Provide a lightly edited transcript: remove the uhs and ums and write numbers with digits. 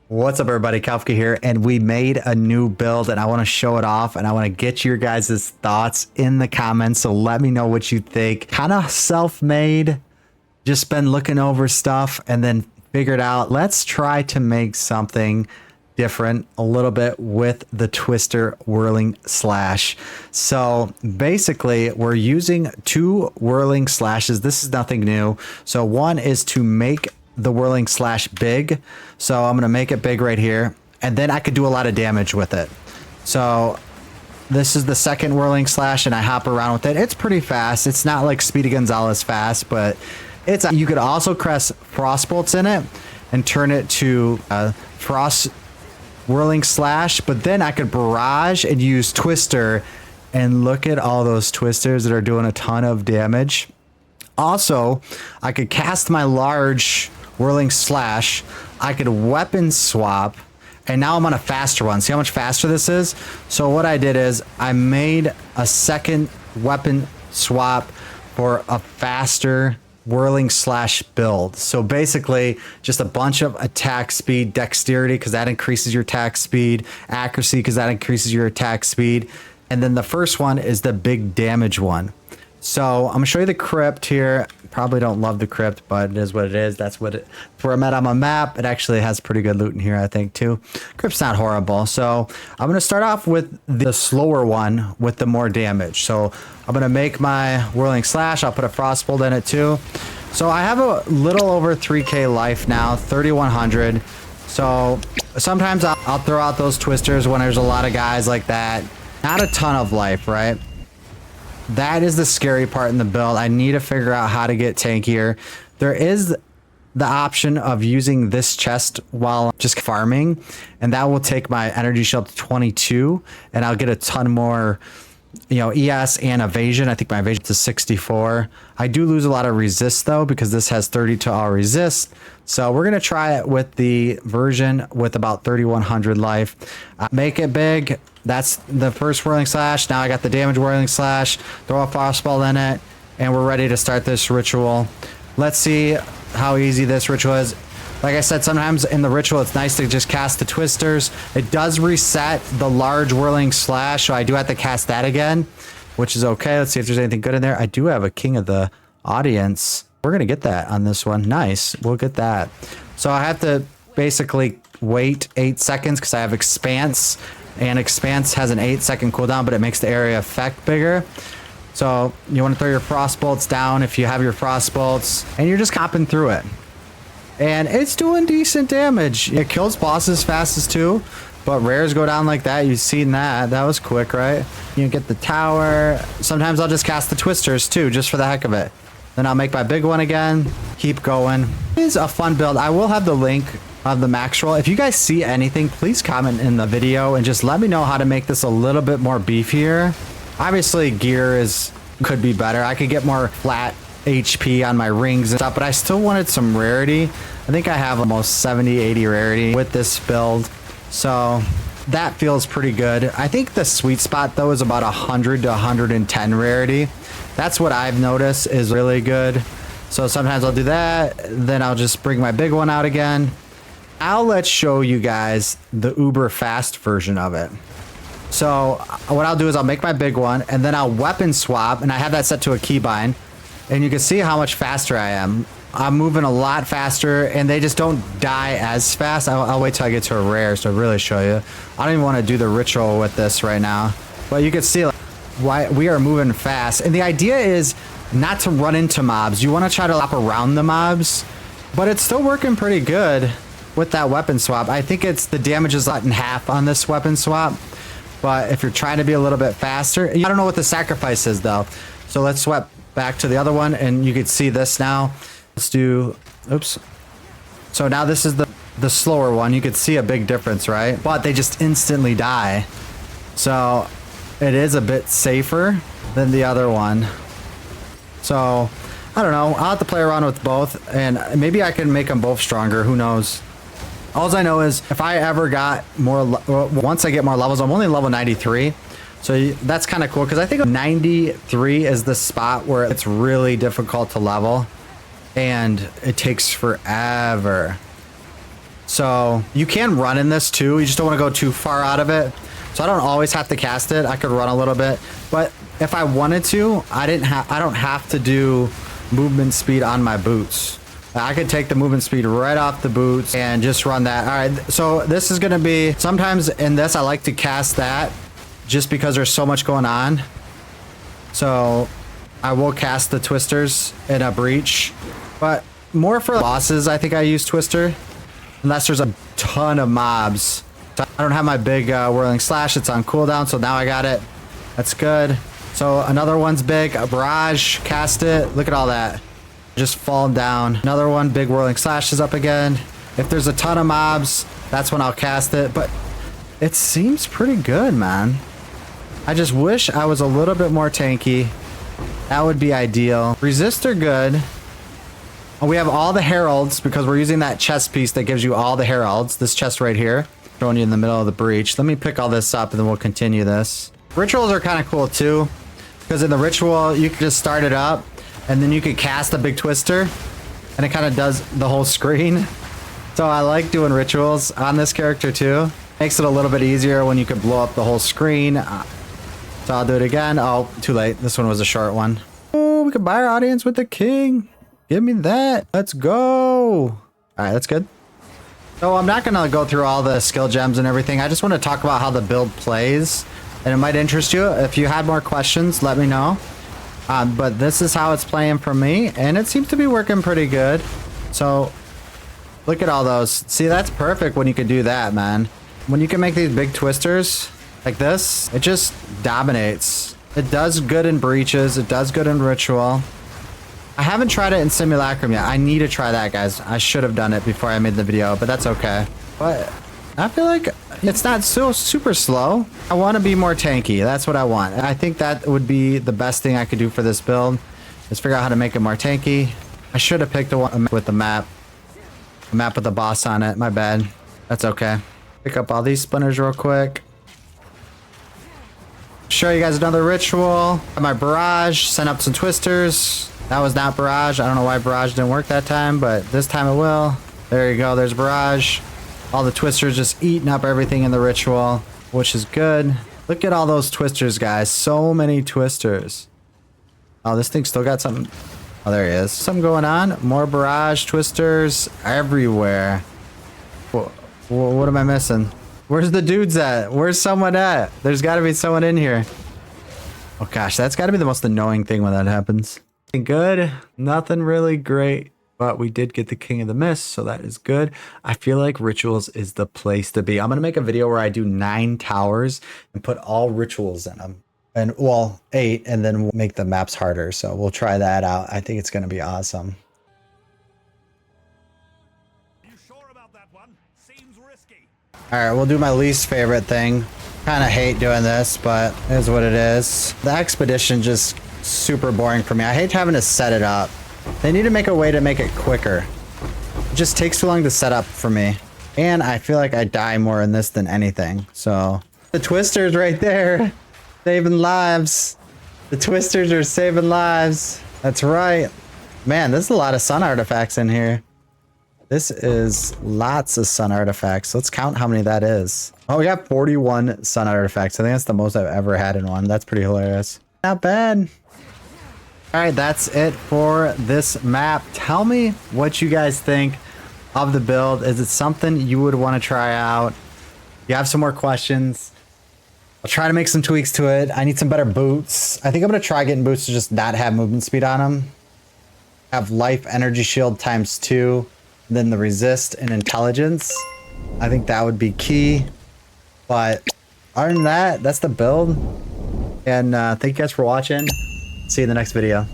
What's up, everybody? Kafka here, and we made a new build, and I want to show it off, and I want to get your guys' thoughts in the comments, so let me know what you think. Kind of self-made, just been looking over stuff, and then figured out, let's try to make something different a little bit with the Twister Whirling Slash. So basically, we're using two Whirling Slashes. This is nothing new. So one is to make the Whirling Slash big. So I'm going to make it big right here. And then I could do a lot of damage with it. So this is the second Whirling Slash and I hop around with it. It's pretty fast. It's not like Speedy Gonzalez fast, but it's, you could also press Frost Bolts in it and turn it to Frost Whirling Slash. But then I could Barrage and use Twister, and look at all those Twisters that are doing a ton of damage. Also, I could cast my large Whirling Slash, I could weapon swap, and now I'm on a faster one. See how much faster this is? So what I did is I made a second weapon swap for a faster Whirling Slash build. So basically just a bunch of attack speed, dexterity because that increases your attack speed, accuracy because that increases your attack speed, and then the first one is the big damage one. So I'm gonna show you the crypt here. Probably don't love the crypt, but it is what it is. That's what it, where I'm at on my map. It actually has pretty good loot in here, I think, too. Crypt's not horrible. So I'm gonna start off with the slower one with the more damage. So I'm gonna make my Whirling Slash. I'll put a Frostbolt in it too. So I have a little over 3k life now, 3100. So sometimes I'll throw out those Twisters when there's a lot of guys like that. Not a ton of life, right? That is the scary part in the build. I need to figure out how to get tankier. There is the option of using this chest while just farming, and that will take my energy shield to 22, and I'll get a ton more, you know, ES and evasion. I think my evasion is 64. I do lose a lot of resist though, because this has 30 to all resist. So we're gonna try it with the version with about 3100 life. Make it big. That's the first Whirling Slash. Now I got the damage Whirling Slash. Throw a Frostball in it, and we're ready to start this ritual. Let's see how easy this ritual is. Like I said, sometimes in the ritual, it's nice to just cast the Twisters. It does reset the large Whirling Slash, so I do have to cast that again, which is okay. Let's see if there's anything good in there. I do have a King of the Audience. We're going to get that on this one. Nice. We'll get that. So I have to basically wait 8 seconds because I have Expanse. And Expanse has an 8-second cooldown, but it makes the area effect bigger. So you want to throw your Frost Bolts down if you have your Frost Bolts, and you're just copping through it. And it's doing decent damage. It kills bosses fastest too, but rares go down like that. You've seen that. That was quick, right? You get the tower. Sometimes I'll just cast the Twisters too, just for the heck of it. Then I'll make my big one again. Keep going. It is a fun build. I will have the link of the Maxroll. If you guys see anything, please comment in the video and just let me know how to make this a little bit more beefier. Obviously, gear could be better. I could get more flat HP on my rings and stuff, but I still wanted some rarity. I think I have almost 70, 80 rarity with this build. So that feels pretty good. I think the sweet spot though is about 100 to 110 rarity. That's what I've noticed is really good. So sometimes I'll do that. Then I'll just bring my big one out again. Let's show you guys the uber fast version of it. So what I'll do is I'll make my big one, and then I'll weapon swap, and I have that set to a keybind, and you can see how much faster I am. I'm moving a lot faster, and they just don't die as fast. I'll wait till I get to a rare to really show you. I don't even want to do the ritual with this right now, but you can see like, why we are moving fast. And the idea is not to run into mobs. You want to try to lap around the mobs, but it's still working pretty good with that weapon swap. I think it's the damage is cut in half on this weapon swap, but if you're trying to be a little bit faster, I don't know what the sacrifice is though. So let's swap back to the other one, and you can see this now. Let's do, oops. So now this is the slower one. You could see a big difference, right? But they just instantly die. So it is a bit safer than the other one. So I don't know. I'll have to play around with both, and maybe I can make them both stronger. Who knows? All I know is if I ever got more, once I get more levels, I'm only level 93. So that's kind of cool because I think 93 is the spot where it's really difficult to level and it takes forever. So you can run in this too. You just don't want to go too far out of it. So I don't always have to cast it. I could run a little bit, but if I wanted to, I don't have to do movement speed on my boots. I could take the movement speed right off the boots and just run that. All right, so this is gonna be, sometimes in this I like to cast that just because there's so much going on. So I will cast the twisters in a breach, but more for bosses I think I use twister, unless there's a ton of mobs. I don't have my big whirling slash, it's on cooldown, so now I got it. That's good. So another one's big, a barrage, cast it, look at all that. Just falling down. Another one, big whirling slash is up again. If there's a ton of mobs, that's when I'll cast it, but it seems pretty good, man. I just wish I was a little bit more tanky. That would be ideal. Resist are good. We have all the heralds because we're using that chest piece that gives you all the heralds. This chest right here, throwing you in the middle of the breach. Let me pick all this up and then we'll continue this. Rituals are kind of cool too, because in the ritual, you can just start it up and then you could cast a big twister and it kind of does the whole screen. So I like doing rituals on this character too. Makes it a little bit easier when you could blow up the whole screen. So I'll do it again. Oh, too late. This one was a short one. Oh, we could buy our audience with the king. Give me that. Let's go. All right, that's good. So I'm not going to go through all the skill gems and everything. I just want to talk about how the build plays. And it might interest you. If you had more questions, let me know. But this is how it's playing for me. And it seems to be working pretty good. So look at all those. See, that's perfect when you can do that, man. When you can make these big twisters like this, it just dominates. It does good in breaches. It does good in ritual. I haven't tried it in simulacrum yet. I need to try that, guys. I should have done it before I made the video, but that's okay. But I feel like it's not so super slow. I want to be more tanky. That's what I want. I think that would be the best thing I could do for this build, is figure out how to make it more tanky. I should have picked a one with the map. A map with the boss on it. My bad. That's okay. Pick up all these splinters real quick. Show you guys another ritual. My barrage. Send up some twisters. That was not barrage. I don't know why barrage didn't work that time, but this time it will. There you go. There's barrage. All the twisters just eating up everything in the ritual, which is good. Look at all those twisters, guys. So many twisters. Oh, this thing still got something. Oh, there he is. Something going on. More barrage, twisters everywhere. What am I missing? Where's the dudes at? Where's someone at? There's got to be someone in here. Oh, gosh. That's got to be the most annoying thing when that happens. Good. Nothing really great. But we did get the King of the Mist, so that is good. I feel like rituals is the place to be. I'm going to make a video where I do 9 towers and put all rituals in them. And, well, 8, and then we'll make the maps harder. So we'll try that out. I think it's going to be awesome. You sure about that one? Seems risky. All right, we'll do my least favorite thing. Kind of hate doing this, but it is what it is. The expedition just super boring for me. I hate having to set it up. They need to make a way to make it quicker. It just takes too long to set up for me. And I feel like I die more in this than anything. So the twisters right there, saving lives. The twisters are saving lives. That's right. Man, there's a lot of sun artifacts in here. This is lots of sun artifacts. Let's count how many that is. Oh, we got 41 sun artifacts. I think that's the most I've ever had in one. That's pretty hilarious. Not bad. All right, that's it for this map. Tell me what you guys think of the build. Is it something you would want to try out? You have some more questions? I'll try to make some tweaks to it. I need some better boots. I think I'm going to try getting boots to just not have movement speed on them. Have life energy shield ×2. And then the resist and intelligence. I think that would be key. But other than that, that's the build. And thank you guys for watching. See you in the next video.